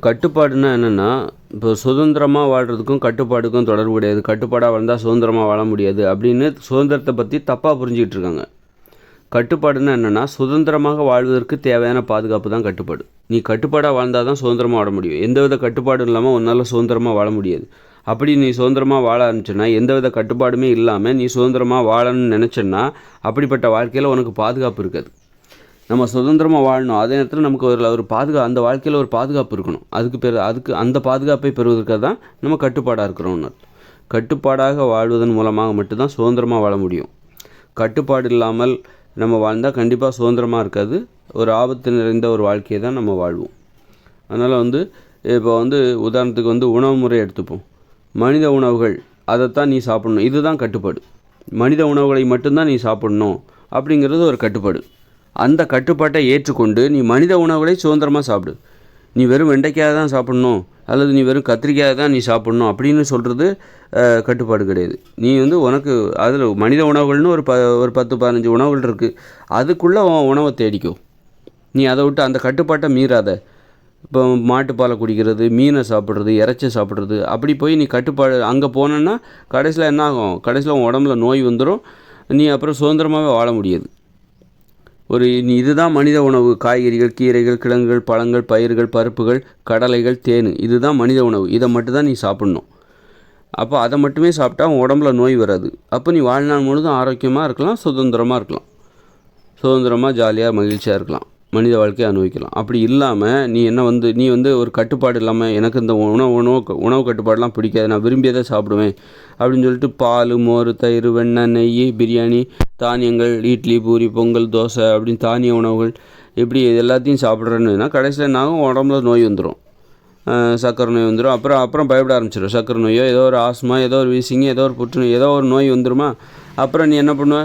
கட்டுப்பாடுன்னா என்னென்னா, இப்போ சுதந்திரமாக வாழ்கிறதுக்கும் கட்டுப்பாடுக்கும் தொடர்பு கிடையாது. கட்டுப்பாடாக வாழ்ந்தால் சுதந்திரமாக வாழ முடியாது அப்படின்னு சுதந்திரத்தை பற்றி தப்பாக புரிஞ்சிக்கிட்டு இருக்காங்க. கட்டுப்பாடுன்னா என்னென்னா, சுதந்திரமாக வாழ்வதற்கு தேவையான பாதுகாப்பு தான் கட்டுப்பாடு. நீ கட்டுப்பாடாக வாழ்ந்தால் தான் சுதந்திரமாக வாழ முடியும். எந்தவித கட்டுப்பாடும் இல்லாமல் உன்னால் சுதந்திரமாக வாழ முடியாது. அப்படி நீ சுதந்திரமாக வாழ ஆரம்பிச்சேன்னா, எந்தவித கட்டுப்பாடுமே இல்லாமல் நீ சுதந்திரமாக வாழணும்னு நினச்சேன்னா, அப்படிப்பட்ட வாழ்க்கையில் உனக்கு பாதுகாப்பு இருக்காது. நம்ம சுதந்திரமாக வாழணும். அதே நேரத்தில் நமக்கு ஒரு அந்த வாழ்க்கையில் ஒரு பாதுகாப்பு இருக்கணும். அதுக்கு அந்த பாதுகாப்பை பெறுவதற்காக தான் நம்ம கட்டுப்பாடாக இருக்கிறோம்னு. கட்டுப்பாடாக வாழ்வதன் மூலமாக மட்டும்தான் சுதந்திரமாக வாழ முடியும். கட்டுப்பாடு இல்லாமல் நம்ம வாழ்ந்தால் கண்டிப்பாக சுதந்திரமாக இருக்காது. ஒரு ஆபத்து நிறைந்த ஒரு வாழ்க்கையை தான் நம்ம வாழ்வோம். அதனால் இப்போ உதாரணத்துக்கு உணவு முறை எடுத்துப்போம். மனித உணவுகள் அதைத்தான் நீ சாப்பிட்ணும். இதுதான் கட்டுப்பாடு. மனித உணவுகளை மட்டும்தான் நீ சாப்பிட்ணும் அப்படிங்கிறது ஒரு கட்டுப்பாடு. அந்த கட்டுப்பாட்டை ஏற்றுக்கொண்டு நீ மனித உணவுகளை சுதந்திரமாக சாப்பிடு. நீ வெறும் வெண்டைக்காய் தான் சாப்பிட்ணும் அல்லது நீ வெறும் கத்திரிக்காய் தான் நீ சாப்பிட்ணும் அப்படின்னு சொல்கிறது கட்டுப்பாடு கிடையாது. நீ உனக்கு அதில் மனித உணவுகள்னு ஒரு 10-15 உணவுகள் இருக்குது. அதுக்குள்ளே உணவை தேடிக்கோ. நீ அதை விட்டு அந்த கட்டுப்பாட்டை மீறாத. இப்போ மாட்டுப்பாலை குடிக்கிறது, மீனை சாப்பிட்றது, இறைச்சி சாப்பிட்றது, அப்படி போய் நீ கட்டுப்பாடு அங்கே போனேன்னா கடைசியில் என்ன ஆகும்? கடைசியில் உன் உடம்புல நோய் வந்துடும். நீ அப்புறம் சுதந்திரமாகவே வாழ முடியாது. இதுதான் மனித உணவு. காய்கறிகள், கீரைகள், கிழங்குகள், பழங்கள், பயிர்கள், பருப்புகள், கடலைகள், தேன், இதுதான் மனித உணவு. இதை மட்டும்தான் நீ சாப்பிட்ணும். அப்போ அதை மட்டுமே சாப்பிட்டா உன் உடம்புல நோய் வராது. அப்போ நீ வாழ்நாள் முழுதும் ஆரோக்கியமாக இருக்கலாம், சுதந்திரமாக இருக்கலாம், சுதந்திரமாக ஜாலியாக மகிழ்ச்சியாக இருக்கலாம், மனித வாழ்க்கையை அனுபவிக்கலாம். அப்படி இல்லாமல் நீ ஒரு கட்டுப்பாடு இல்லாமல் எனக்கு இந்த உணவு கட்டுப்பாடெலாம் பிடிக்காது, நான் விரும்பியதை சாப்பிடுவேன் அப்படின்னு சொல்லிட்டு பால், மோர், தயிர், வெண்ணெய், நெய், பிரியாணி, தானியங்கள், இட்லி, பூரி, பொங்கல், தோசை அப்படின்னு தானிய உணவுகள் இப்படி எல்லாத்தையும் சாப்பிட்றேன்னா கடைசியில் நாங்கள் உடம்புல நோய் வந்துடும். சர்க்கரை நோய் வந்துடும். அப்புறம் பயப்பட ஆரம்பிச்சிடும். சர்க்கரை நோயோ, ஏதோ ஒரு ஆஸ்மா, ஏதோ ஒரு வீசிங்க, ஏதோ ஒரு புற்றுநோய், ஏதோ ஒரு நோய் வந்துடுமா? அப்புறம் நீ என்ன பண்ணுவ?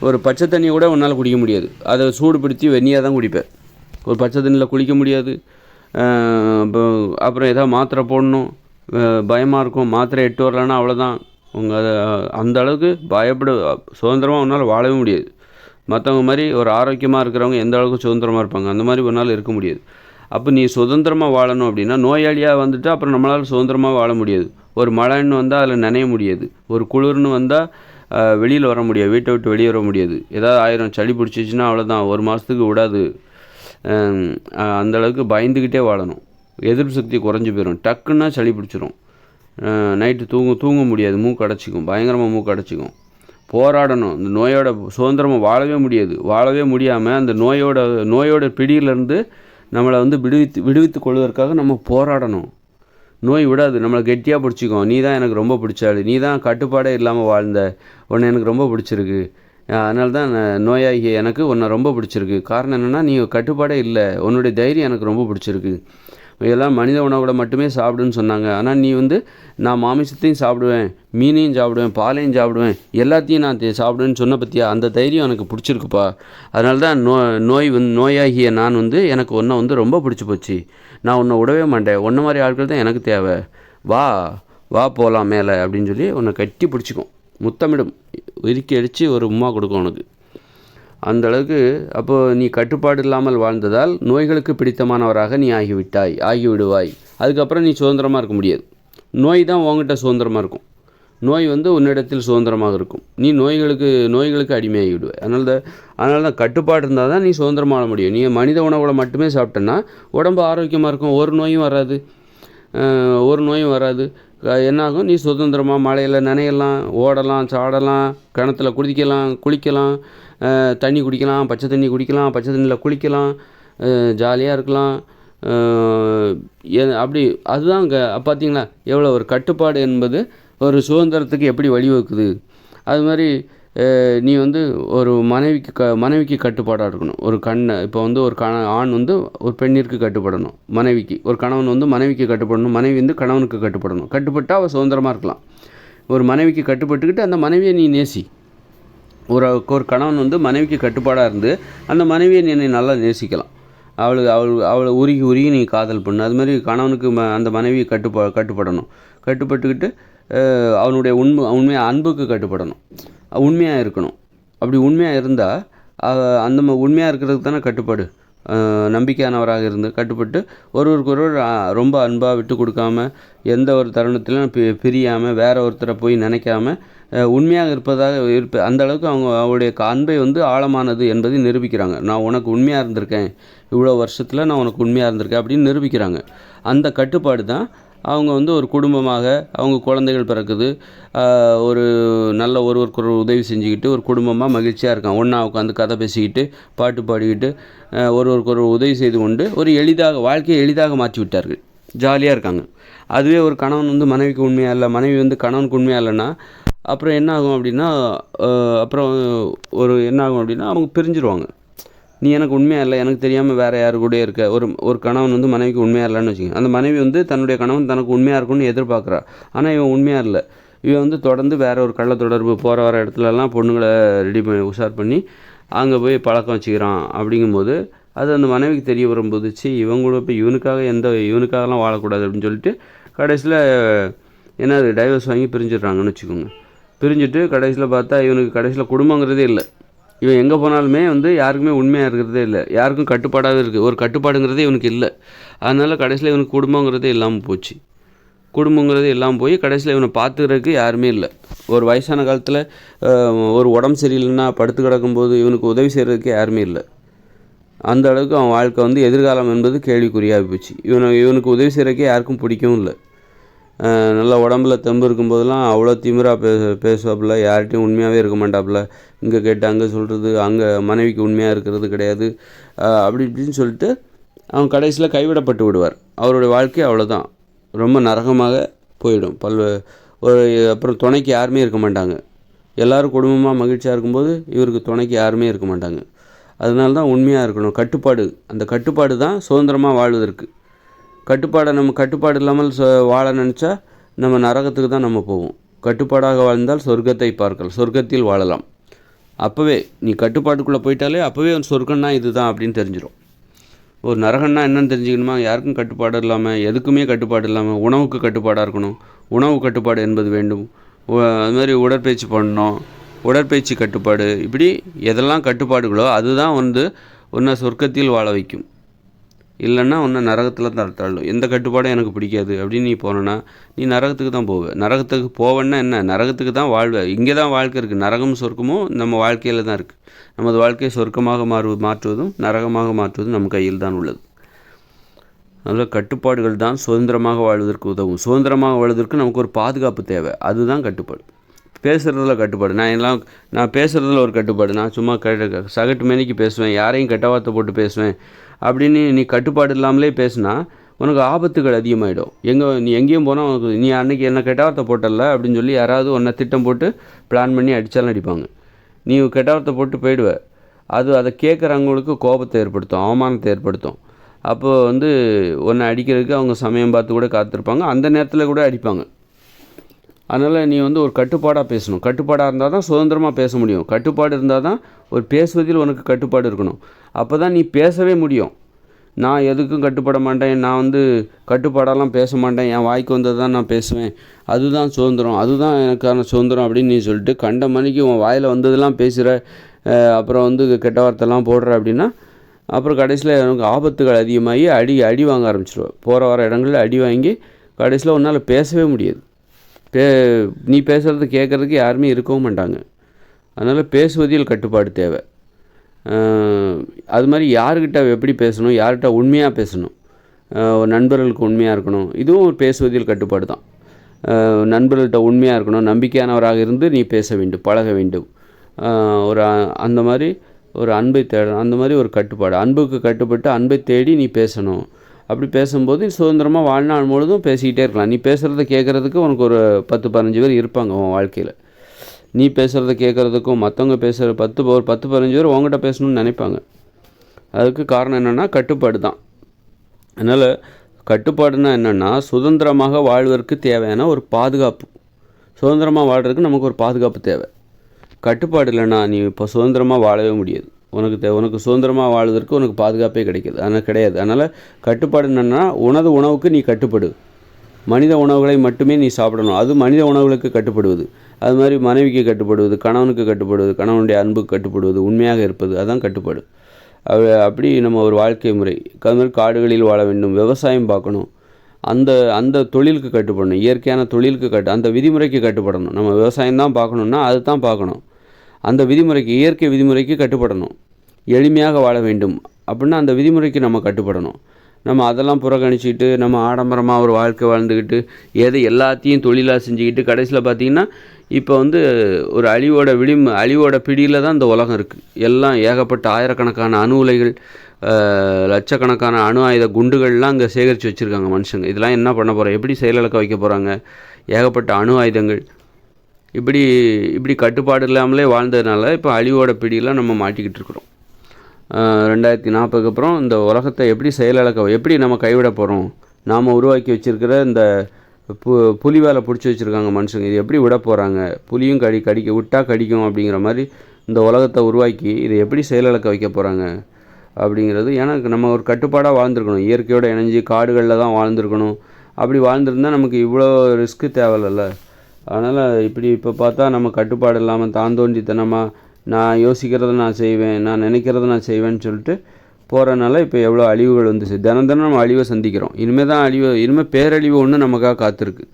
ஒரு பச்சை தண்ணியை கூட உன்னால் குடிக்க முடியாது. அதை சூடுபடுத்தி வெந்நியாக தான் குடிப்பேன். ஒரு பச்சை தண்ணியில் குளிக்க முடியாது. அப்புறம் ஏதாவது மாத்திரை போடணும், பயமாக இருக்கும். மாத்திரை 8 வரலன்னா அவ்வளோதான். அந்த அளவுக்கு சுதந்திரமாக உன்னால் வாழவே முடியாது. மற்றவங்க மாதிரி ஒரு ஆரோக்கியமாக இருக்கிறவங்க எந்த அளவுக்கு சுதந்திரமாக இருப்பாங்க, அந்த மாதிரி உன்னால் இருக்க முடியாது. அப்போ நீ சுதந்திரமாக வாழணும் அப்படின்னா, நோயாளியாக வந்துட்டு அப்புறம் நம்மளால் சுதந்திரமாக வாழ முடியாது. ஒரு மழைன்னு வந்தால் அதில் நனைய முடியாது. ஒரு குளிர்னு வந்தால் வெளியில் வர முடியாது, வீட்டை விட்டு வெளியே வர முடியாது. ஏதாவது 1000 சளி பிடிச்சிச்சின்னா அவ்வளோதான், 1 மாதத்துக்கு விடாது. அந்தளவுக்கு பயந்துக்கிட்டே வாழணும். எதிர்ப்பு சக்தி குறைஞ்சி போயிடும். டக்குன்னா சளி பிடிச்சிரும். நைட்டு தூங்க முடியாது, மூக்கு அடைச்சிக்கும், பயங்கரமாக மூக்கு அடைச்சிக்கும். போராடணும். இந்த நோயோட சுதந்திரமாக வாழவே முடியாது. வாழவே முடியாமல் அந்த நோயோட பிடியிலேருந்து நம்மளை விடுவித்து கொள்வதற்காக நம்ம போராடணும். நோய் விடாது, நம்மளை கெட்டியாக பிடிச்சிக்கும். நீ தான் எனக்கு ரொம்ப பிடிச்சாள், நீ தான் கட்டுப்பாடே இல்லாமல் வாழ்ந்த, உன்னை எனக்கு ரொம்ப பிடிச்சிருக்கு, அதனால தான் நோயாகி எனக்கு உன்னை ரொம்ப பிடிச்சிருக்கு. காரணம் என்னென்னா, நீ கட்டுப்பாடே இல்லை, உன்னுடைய தைரியம் எனக்கு ரொம்ப பிடிச்சிருக்கு. இதெல்லாம் மனித உணவுகளை மட்டுமே சாப்பிடுன்னு சொன்னாங்க. ஆனால் நீ நான் மாமிசத்தையும் சாப்பிடுவேன், மீனையும் சாப்பிடுவேன், பாலையும் சாப்பிடுவேன், எல்லாத்தையும் நான் சாப்பிடுவேன்னு சொன்ன பற்றியா? அந்த தைரியம் எனக்கு பிடிச்சிருக்குப்பா. அதனால தான் நோயாகிய நான் எனக்கு உன்னை ரொம்ப பிடிச்சி போச்சு. நான் உன்னை விடவே மாட்டேன். உன்ன மாதிரி ஆட்கள் தான் எனக்கு தேவை. வா போகலாம் மேலே அப்படின்னு சொல்லி உன்னை கட்டி பிடிச்சிக்கும், முத்தமிடும், இறுக்கி அடித்து ஒரு உம்மா கொடுக்கும் உனக்கு. அந்த அளவுக்கு. அப்போது நீ கட்டுப்பாடு இல்லாமல் வாழ்ந்ததால் நோய்களுக்கு பிடித்தமானவராக நீ ஆகிவிடுவாய். அதுக்கப்புறம் நீ சுதந்திரமாக இருக்க முடியாது. நோய் தான் உங்ககிட்ட சுதந்திரமாக இருக்கும். நோய் உன்னிடத்தில் சுதந்திரமாக இருக்கும். நீ நோய்களுக்கு அடிமையாகி விடுவாய். அதனால தான் கட்டுப்பாடு இருந்தால் தான் நீ சுதந்திரமாக வாழ முடியும். நீ மனித உணவுகளை மட்டுமே சாப்பிட்டேன்னா உடம்பு ஆரோக்கியமாக இருக்கும், ஒரு நோயும் வராது. என்னாகும்? நீ சுதந்திரமாக மழையில் நனையலாம், ஓடலாம், சாடலாம், கிணத்துல குளிக்கலாம், தண்ணி குடிக்கலாம், பச்சை தண்ணியில் குளிக்கலாம், ஜாலியாக இருக்கலாம். அப்படி அதுதான் அங்கே பார்த்தீங்களா எவ்வளோ ஒரு கட்டுப்பாடு என்பது ஒரு சுதந்திரத்துக்கு எப்படி வழிவகுக்குது. அது மாதிரி நீ ஒரு மனைவிக்கு கட்டுப்பாடாக இருக்கணும். இப்போ ஒரு ஆண் ஒரு பெண்ணிற்கு கட்டுப்படணும். ஒரு கணவன் மனைவிக்கு கட்டுப்படணும். மனைவி கணவனுக்கு கட்டுப்படணும். கட்டுப்பட்டால் அவள் சுதந்திரமாக இருக்கலாம். ஒரு மனைவிக்கு கட்டுப்பட்டுக்கிட்டு அந்த மனைவியை நீ நேசி. ஒரு கணவன் மனைவிக்கு கட்டுப்பாடாக இருந்து அந்த மனைவியை நீ நல்லா நேசிக்கலாம். அவளை உருகி நீ காதல் பண்ணு. அது மாதிரி கணவனுக்கு அந்த மனைவி கட்டுப்படணும். கட்டுப்பட்டுக்கிட்டு அவனுடைய உண்மையாக அன்புக்கு கட்டுப்படணும். உண்மையாக இருக்கணும். அப்படி உண்மையாக இருந்தால் அந்த உண்மையாக இருக்கிறதுக்கு தானே கட்டுப்பாடு. நம்பிக்கையானவராக இருந்து கட்டுப்பட்டு ஒருவருக்கொருவர் ரொம்ப அன்பாக விட்டு கொடுக்காம எந்த ஒரு தருணத்திலும் பிரியாமல் வேற ஒருத்தரை போய் நினைக்காம உண்மையாக இருப்பதாக அந்த அளவுக்கு அவருடைய அன்பை வந்து ஆழமானது என்பதை நிரூபிக்கிறாங்க. நான் உனக்கு உண்மையாக இருந்திருக்கேன், இவ்வளோ வருஷத்தில் நான் உனக்கு உண்மையாக இருந்திருக்கேன் அப்படின்னு நிரூபிக்கிறாங்க. அந்த கட்டுப்பாடு தான் அவங்க வந்து ஒரு குடும்பமாக அவங்க குழந்தைகள் பிறக்குது, ஒரு நல்ல ஒருவருக்கு உதவி செஞ்சுக்கிட்டு ஒரு குடும்பமாக மகிழ்ச்சியாக இருக்காங்க. ஒன்றா உட்காந்து கதை பேசிக்கிட்டு பாட்டு பாடிக்கிட்டு ஒருவருக்கு ஒரு உதவி செய்து கொண்டு வாழ்க்கையை எளிதாக மாற்றி விட்டார்கள். ஜாலியாக இருக்காங்க. அதுவே ஒரு கணவன் வந்து மனைவிக்கு உண்மையாக இல்லை, மனைவி வந்து கணவனுக்கு உண்மையாக இல்லைன்னா அப்புறம் என்ன ஆகும் அப்படின்னா அவங்க பிரிஞ்சிருவாங்க. நீ எனக்கு உண்மையாக இல்லை, எனக்கு தெரியாமல் வேறு யாரு கூட இருக்க. ஒரு கணவன் வந்து மனைவிக்கு உண்மையாக இல்லைன்னு வச்சுக்கோங்க. அந்த மனைவி வந்து தன்னுடைய கணவன் தனக்கு உண்மையாக இருக்கும்னு எதிர்பார்க்குறா. ஆனால் இவன் உண்மையாக இல்லை. இவன் வந்து தொடர்ந்து வேறு ஒரு கள்ள தொடர்பு போகிற வர இடத்துலலாம் பொண்ணுங்களை ரெடி பண்ணி உஷார் பண்ணி அங்கே போய் பழக்கம் வச்சுக்கிறான். அப்படிங்கும்போது அது அந்த மனைவிக்கு தெரிய வரும்போது இவங்களோட இப்போ இவனுக்காகலாம் வாழக்கூடாது அப்படின்னு சொல்லிட்டு கடைசியில் என்னது டைவர்ஸ் வாங்கி பிரிஞ்சிடுறாங்கன்னு வச்சுக்கோங்க. பிரிஞ்சுட்டு கடைசியில் பார்த்தா இவனுக்கு கடைசியில் குடும்பங்கிறதே இல்லை. இவன் எங்கே போனாலுமே வந்து யாருக்குமே உண்மையாக இருக்கிறதே இல்லை, யாருக்கும் கட்டுப்பாடாகவே இருக்குது. ஒரு கட்டுப்பாடுங்கிறதே இவனுக்கு இல்லை. அதனால் கடைசியில் இவனுக்கு குடும்பங்கிறதே இல்லாமல் போச்சு. குடும்பங்கிறது இல்லாமல் போய் கடைசியில் இவனை பார்த்துக்கிறதுக்கு யாருமே இல்லை. ஒரு வயசான காலத்தில் ஒரு உடம்பு சரியில்லைன்னா படுத்து கிடக்கும்போது இவனுக்கு உதவி செய்கிறதுக்கு யாருமே இல்லை. அந்த அளவுக்கு அவன் வாழ்க்கை வந்து எதிர்காலம் என்பது கேள்விக்குறியாகி போச்சு. இவனுக்கு உதவி செய்கிறதுக்கே யாருக்கும் பிடிக்கவும் இல்லை. நல்லா உடம்புல தெம்பு இருக்கும்போதெல்லாம் அவ்வளோ திமிராக பேசுவாப்புல, யார்கிட்டையும் உண்மையாகவே இருக்க மாட்டாப்புல. இங்கே கேட்டு அங்கே சொல்கிறது, அங்கே மனைவிக்கு உண்மையாக இருக்கிறது கிடையாது. அப்படி இப்படின்னு சொல்லிட்டு அவன் கடைசியில் கைவிடப்பட்டு விடுவார். அவருடைய வாழ்க்கை அவ்வளோதான், ரொம்ப நரகமாக போயிடும். அப்புறம் துணைக்கு யாருமே இருக்க மாட்டாங்க. எல்லோரும் குடும்பமாக மகிழ்ச்சியாக இருக்கும்போது இவருக்கு துணைக்கு யாருமே இருக்க மாட்டாங்க. அதனால தான் உண்மையாக இருக்கணும். கட்டுப்பாடு, அந்த கட்டுப்பாடு தான் சுதந்திரமாக வாழ்வதற்கு. கட்டுப்பாடு இல்லாமல் வாழ நினச்சா நம்ம நரகத்துக்கு தான் நம்ம போவோம். கட்டுப்பாடாக வாழ்ந்தால் சொர்க்கத்தை பார்க்கலாம், சொர்க்கத்தில் வாழலாம். அப்போவே நீ கட்டுப்பாட்டுக்குள்ளே போயிட்டாலே அப்போவே சொர்க்கம்னா இதுதான் அப்படின்னு தெரிஞ்சிடும். ஒரு நரகம்னா என்னன்னு தெரிஞ்சுக்கணுமா? யாருக்கும் கட்டுப்பாடு இல்லாமல், எதுக்குமே கட்டுப்பாடு இல்லாமல், உணவுக்கு கட்டுப்பாடாக இருக்கணும். உணவு கட்டுப்பாடு என்பது வேண்டும். அது மாதிரி உடற்பயிற்சி பண்ணணும், உடற்பயிற்சி கட்டுப்பாடு, இப்படி எதெல்லாம் கட்டுப்பாடுகளோ அதுதான் வந்து உன்னை சொர்க்கத்தில் வாழ வைக்கும். இல்லைன்னா ஒன்று நரகத்தில் தான் தள்ளும். எந்த கட்டுப்பாடும் எனக்கு பிடிக்காது அப்படின்னு நீ போனோன்னா நீ நரகத்துக்கு தான் போவே. நரகத்துக்கு போவேன்னா என்ன, நரகத்துக்கு தான் வாழ்வே. இங்கே தான் வாழ்க்கை இருக்குது. நரகமும் சொர்க்கமும் நம்ம வாழ்க்கையில் தான் இருக்குது. நமது வாழ்க்கையை சொர்க்கமாக மாற்றுவதும் நரகமாக மாற்றுவதும் நம் கையில் தான் உள்ளது. அதில் கட்டுப்பாடுகள் தான் சுதந்திரமாக வாழ்வதற்கு உதவும். சுதந்திரமாக வாழ்வதற்கு நமக்கு ஒரு பாதுகாப்பு தேவை. அதுதான் கட்டுப்பாடு. பேசுகிறதுல கட்டுப்பாடு. நான் பேசுகிறதுல ஒரு கட்டுப்பாடு. நான் சும்மா சகட்டு மேனிக்கு பேசுவேன், யாரையும் கெட்ட வார்த்தை போட்டு பேசுவேன் அப்படின்னு நீ கட்டுப்பாடு இல்லாமலே பேசுனா உனக்கு ஆபத்துகள் அதிகமாகிடும். நீ எங்கேயும் போனால் உனக்கு நீ அன்றைக்கி என்ன கெட்ட வார்த்தை போட்டல அப்படின்னு சொல்லி யாராவது உன்னை திட்டம் போட்டு பிளான் பண்ணி அடித்தாலும் அடிப்பாங்க. நீ கெட்ட வார்த்தை போட்டு போயிடுவ. அதை கேட்குறவங்களுக்கு கோபத்தை ஏற்படுத்தும், அவமானத்தை ஏற்படுத்தும். அப்போது வந்து உன்னை அடிக்கிறதுக்கு அவங்க சமயம் பார்த்து கூட காத்திருப்பாங்க, அந்த நேரத்தில் கூட அடிப்பாங்க. அதனால் நீ வந்து ஒரு கட்டுப்பாடாக பேசணும். கட்டுப்பாடாக இருந்தால் தான் சுதந்திரமாக பேச முடியும். கட்டுப்பாடு இருந்தால் தான் ஒரு பேசுவதில் உனக்கு கட்டுப்பாடு இருக்கணும். அப்போ தான் நீ பேசவே முடியும். நான் எதுக்கும் கட்டுப்பட மாட்டேன், நான் வந்து கட்டுப்பாடெல்லாம் பேச மாட்டேன், என் வாய்க்கு வந்தது தான் நான் பேசுவேன், அதுதான் சுதந்திரம், அதுதான் எனக்கான சுதந்திரம் அப்படின்னு நீ சொல்லிட்டு கண்ட மணிக்கு உன் வாயில் வந்ததெல்லாம் பேசுகிற, அப்புறம் வந்து கெட்ட வார்த்தைலாம் போடுற அப்படின்னா அப்புறம் கடைசியில் எனக்கு ஆபத்துகள் அதிகமாகி அடி வாங்க ஆரம்பிச்சிடுவேன். போகிற வர இடங்களில் அடி வாங்கி கடைசியில் உன்னால் பேசவே முடியாது. நீ பேசுகிறது கேட்குறதுக்கு யாருமே இருக்கவும் மாட்டாங்க. அதனால் பேசுவதில் கட்டுப்பாடு தேவை. அது மாதிரி யார்கிட்ட எப்படி பேசணும், யார்கிட்ட உண்மையாக பேசணும், நண்பர்களுக்கு உண்மையாக இருக்கணும். இதுவும் ஒரு பேசுவதில் கட்டுப்பாடு தான். நண்பர்கள்கிட்ட உண்மையாக இருக்கணும், நம்பிக்கையானவராக இருந்து நீ பேச வேண்டும், பழக வேண்டும். அந்த மாதிரி ஒரு அன்பை தேடணும். அந்த மாதிரி ஒரு கட்டுப்பாடு, அன்புக்கு கட்டுப்பட்டு அன்பை தேடி நீ பேசணும். அப்படி பேசும்போது சுதந்திரமாக வாழ்நாள் முழுதும் பேசிக்கிட்டே இருக்கலாம். நீ பேசுகிறத கேட்குறதுக்கு உனக்கு ஒரு 10-15 பேர் இருப்பாங்க உன் வாழ்க்கையில். நீ பேசுகிறத கேட்குறதுக்கும் மற்றவங்க பேசுகிற 10-15 பேர் உங்கள்கிட்ட பேசணும்னு நினைப்பாங்க. அதுக்கு காரணம் என்னென்னா கட்டுப்பாடு தான். அதனால் கட்டுப்பாடுனா என்னென்னா சுதந்திரமாக வாழ்வதற்கு தேவையான ஒரு பாதுகாப்பு. சுதந்திரமாக வாழ்கிறதுக்கு நமக்கு ஒரு பாதுகாப்பு தேவை. கட்டுப்பாடு இல்லைன்னா நீ இப்போ சுதந்திரமாக வாழவே முடியாது. உனக்கு சுதந்திரமாக வாழ்வதற்கு உனக்கு பாதுகாப்பே கிடையாது. அதனால் கட்டுப்பாடு என்னென்னா உணவுக்கு நீ கட்டுப்படு. மனித உணவுகளை மட்டுமே நீ சாப்பிடணும். அது மனித உணவுகளுக்கு கட்டுப்படுவது. அது மாதிரி மனைவிக்கு கட்டுப்படுவது, கணவனுக்கு கட்டுப்படுவது, கணவனுடைய அன்புக்கு கட்டுப்படுவது, உண்மையாக இருப்பது, அதுதான் கட்டுப்பாடு. அப்படி நம்ம ஒரு வாழ்க்கை முறை. அது மாதிரி காடுகளில் வாழ வேண்டும், விவசாயம் பார்க்கணும், அந்த அந்த தொழிலுக்கு கட்டுப்படணும், இயற்கையான தொழிலுக்கு அந்த விதிமுறைக்கு கட்டுப்படணும். நம்ம விவசாயம் தான் பார்க்கணுன்னா அது தான் பார்க்கணும். அந்த விதிமுறைக்கு, இயற்கை விதிமுறைக்கு கட்டுப்படணும். எளிமையாக வாழ வேண்டும் அப்படின்னா அந்த விதிமுறைக்கு நம்ம கட்டுப்படணும். நம்ம அதெல்லாம் புறக்கணிச்சிக்கிட்டு நம்ம ஆடம்பரமாக ஒரு வாழ்க்கை வாழ்ந்துக்கிட்டு எல்லாத்தையும் தொழிலாக செஞ்சுக்கிட்டு கடைசியில் பார்த்திங்கன்னா இப்போ வந்து ஒரு அழிவோட பிடியில் தான் இந்த உலகம் இருக்குது. எல்லாம் ஏகப்பட்ட ஆயிரக்கணக்கான அணு உலைகள், லட்சக்கணக்கான அணு ஆயுத குண்டுகள்லாம் அங்கே சேகரித்து வச்சுருக்காங்க மனுஷங்க. இதெல்லாம் என்ன பண்ண போகிறோம், எப்படி செயலிழக்க வைக்க போகிறாங்க? ஏகப்பட்ட அணு ஆயுதங்கள் இப்படி கட்டுப்பாடு இல்லாமலே வாழ்ந்ததுனால இப்போ அழிவோட பிடியில் நம்ம மாட்டிக்கிட்டு இருக்கிறோம். 2040க்கு அப்புறம் இந்த உலகத்தை எப்படி நம்ம கைவிட போகிறோம்? நாம் உருவாக்கி வச்சுருக்கிற இந்த புலி வேலை பிடிச்சி வச்சுருக்காங்க மனுஷங்க, இது எப்படி விட போகிறாங்க? புலியும் விட்டால் கடிக்கும் அப்படிங்கிற மாதிரி இந்த உலகத்தை உருவாக்கி இதை எப்படி செயலிழக்க வைக்க போகிறாங்க அப்படிங்கிறது. ஏன்னா நம்ம ஒரு கட்டுப்பாடாக வாழ்ந்துருக்கணும், இயற்கையோடு இணைஞ்சி காடுகளில் தான் வாழ்ந்துருக்கணும். அப்படி வாழ்ந்துருந்தால் நமக்கு இவ்வளோ ரிஸ்க்கு தேவையில்ல. அதனால் இப்போ பார்த்தா நம்ம கட்டுப்பாடு இல்லாமல் தாந்தோண்டித்தனமாக நான் யோசிக்கிறத நான் செய்வேன், நான் நினைக்கிறத நான் செய்வேன்னு சொல்லிட்டு போகிறனால இப்போ எவ்வளோ அழிவுகள் வந்துச்சு. தினம் நம்ம அழிவை சந்திக்கிறோம். இனிமேல் பேரழிவு ஒன்று நமக்காக காத்திருக்கு.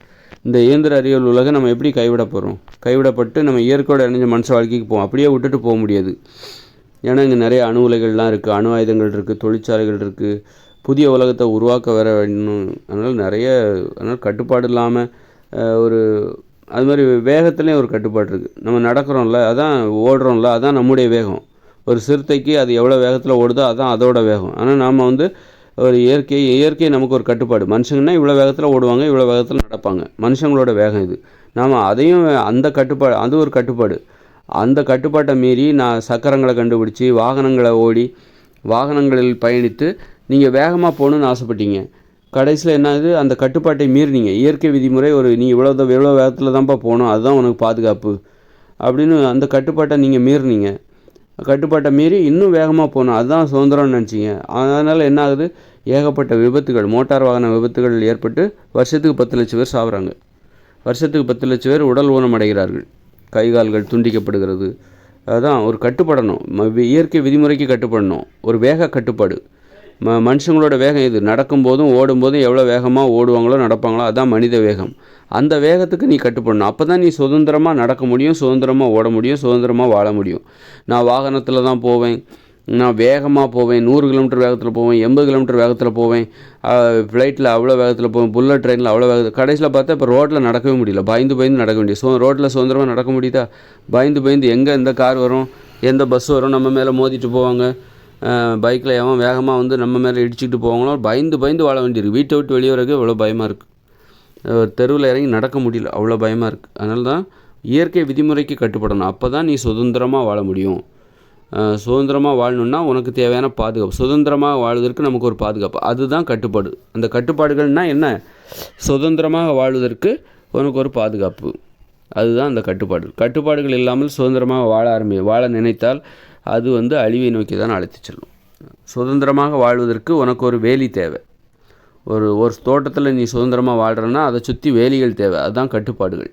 இந்த இயந்திர அறிவியல் உலகம் நம்ம எப்படி கைவிட போகிறோம்? கைவிடப்பட்டு நம்ம இயற்கையோடு இணைஞ்ச மனுஷ வாழ்க்கைக்கு போவோம். அப்படியே விட்டுட்டு போக முடியாது. ஏன்னா இங்கே நிறைய அணு உலைகள்லாம் இருக்குது, அணு ஆயுதங்கள் இருக்குது, தொழிற்சாலைகள் இருக்குது, புதிய உலகத்தை உருவாக்க வர வேணும். அதனால் கட்டுப்பாடு இல்லாமல் அது மாதிரி வேகத்துலேயும் ஒரு கட்டுப்பாடு இருக்குது. நம்ம நடக்கிறோம்ல, அதான் ஓடுறோம்ல, அதான் நம்முடைய வேகம். ஒரு சிறுத்தைக்கு அது எவ்வளோ வேகத்தில் ஓடுதோ அதான் அதோட வேகம். ஆனால் நாம் ஒரு இயற்கை நமக்கு ஒரு கட்டுப்பாடு. மனுஷங்கன்னா இவ்வளோ வேகத்தில் ஓடுவாங்க, இவ்வளோ வேகத்தில் நடப்பாங்க, மனுஷங்களோட வேகம் இது. நாம் அதையும் அது ஒரு கட்டுப்பாடு. அந்த கட்டுப்பாட்டை மீறி நான் சக்கரங்களை கண்டுபிடிச்சி வாகனங்களில் பயணித்து நீங்கள் வேகமாக போகணுன்னு ஆசைப்பட்டீங்க. கடைசியில் என்ன ஆகுது? அந்த கட்டுப்பாட்டை மீறினீங்க. இயற்கை விதிமுறை நீ இவ்வளோ வேகத்தில் தான்ப்பா போகணும், அதுதான் உனக்கு பாதுகாப்பு அப்படின்னு அந்த கட்டுப்பாட்டை நீங்கள் மீறினீங்க. கட்டுப்பாட்டை மீறி இன்னும் வேகமாக போகணும், அதுதான் சுதந்திரம்னு நினச்சிங்க. அதனால் என்ன ஆகுது? ஏகப்பட்ட விபத்துகள், மோட்டார் வாகன விபத்துகள் ஏற்பட்டு வருஷத்துக்கு 10 லட்சம் பேர் சாகுறாங்க. வருஷத்துக்கு 10 லட்சம் பேர் உடல் ஊனம் அடைகிறார்கள், கைகால்கள் துண்டிக்கப்படுகிறது. அதுதான் ஒரு கட்டுப்படணும், இயற்கை விதிமுறைக்கு கட்டுப்படணும், ஒரு வேக கட்டுப்பாடு. மனுஷங்களோட வேகம் இது. நடக்கும்போதும் ஓடும்போதும் எவ்வளோ வேகமாக ஓடுவாங்களோ நடப்பாங்களோ அதுதான் மனித வேகம். அந்த வேகத்துக்கு நீ கட்டுப்படணும். அப்போ தான் நீ சுதந்திரமாக நடக்க முடியும், சுதந்திரமாக ஓட முடியும், சுதந்திரமாக வாழ முடியும். நான் வாகனத்தில் தான் போவேன், நான் வேகமாக போவேன், 100 கிலோமீட்டர் வேகத்தில் போவேன், 80 கிலோமீட்டர் வேகத்தில் போவேன், ஃப்ளைட்டில் அவ்வளோ வேகத்தில் போவேன், புல்லட் ட்ரெயினில் அவ்வளோ வேகத்தில். கடைசியில் பார்த்தா இப்போ ரோட்டில் நடக்கவே முடியல, பயந்து நடக்க வேண்டிய ரோட்டில் சுதந்திரமாக நடக்க முடியுதா? பயந்து எங்கே எந்த கார் வரும், எந்த பஸ் வரும், நம்ம மேலே மோதிட்டு போவாங்க. பைக்கில் எவன் வேகமாக நம்ம மேலே இடிச்சுக்கிட்டு போவாங்களோ பயந்து வாழ வேண்டியிருக்கு. வீட்டை விட்டு வெளியே வரக்கு இவ்வளோ பயமாக இருக்குது. தெருவில் இறங்கி நடக்க முடியல, அவ்வளோ பயமாக இருக்குது. அதனால தான் இயற்கை விதிமுறைக்கு கட்டுப்படணும். அப்போ தான் நீ சுதந்திரமாக வாழ முடியும். சுதந்திரமாக வாழணுன்னா உனக்கு தேவையான பாதுகாப்பு. சுதந்திரமாக வாழ்வதற்கு நமக்கு ஒரு பாதுகாப்பு, அதுதான் கட்டுப்பாடு. அந்த கட்டுப்பாடுகள்னால் என்ன? சுதந்திரமாக வாழ்வதற்கு உனக்கு ஒரு பாதுகாப்பு, அதுதான் அந்த கட்டுப்பாடுகள் இல்லாமல் சுதந்திரமாக வாழ நினைத்தால் அது அழிவை நோக்கி தான் அழைத்து செல்லும். சுதந்திரமாக வாழ்வதற்கு உனக்கு ஒரு வேலி தேவை. ஒரு தோட்டத்தில் நீ சுதந்திரமாக வாழ்கிறன்னா அதை சுற்றி வேலிகள் தேவை, அதுதான் கட்டுப்பாடுகள்.